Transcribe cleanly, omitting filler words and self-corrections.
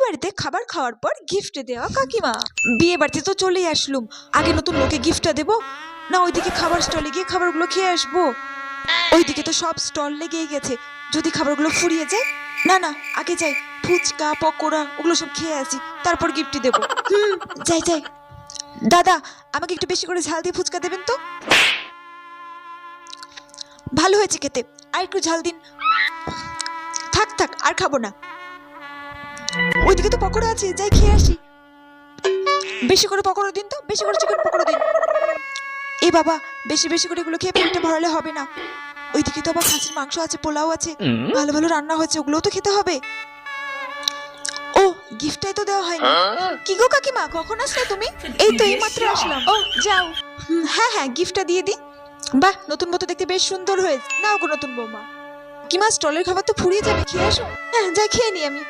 বাড়িতে খাবার খাওয়ার পর গিফট দেওয়া কাকিমা। বিয়ে বাড়িতে তো চলেই আসলুম, আগে নতুন লোকে গিফটটা দেবো না ওইদিকে খাবার স্টলে গিয়ে খাবারগুলো খেয়ে আসবো? ওইদিকে তো সব স্টল লেগেই গেছে, যদি খাবারগুলো ফুরিয়ে যায়। না না, আগে যাই, ফুচকা পকোড়া ওগুলো সব খেয়ে আসি, তারপর গিফটই দেবো। যাই যাই। দাদা, আমাকে একটু বেশি করে ঝাল দিয়ে ফুচকা দেবেন তো। ভালো হয়েছে খেতে, আর একটু ঝাল দিন। থাক থাক, আর খাবো না। ওইদিকে তো পকোড়া আছে, যাই খেয়ে আসি। বেশি করে পকোড়া দিন তো, বেশি করে চিকেন পকোড়া দিন। এ বাবা, বেশি বেশি করে এগুলো খেয়ে পেটটা ভরালে হবে না। ওইদিকে তো আবার খাসির মাংস আছে, পোলাও আছে, ভালো ভালো রান্না হয়েছে, ওগুলোও তো খেতে হবে। ও, গিফটটাই তো দেওয়া হয়নি। কি গো কাকিমা, কখন আসলে তুমি? এই তো এইমাত্র আসলাম। ও যাও। হ্যাঁ হ্যাঁ, গিফটটা দিয়ে দি। বাহ, নতুন বউ তো দেখতে বেশ সুন্দর হয়েছে। নাও গো নতুন বৌমা। কিমা, স্টলের খাবার তো ফুরিয়ে যাবে, খেয়ে আসো। হ্যাঁ যাই, খেয়ে নি আমি।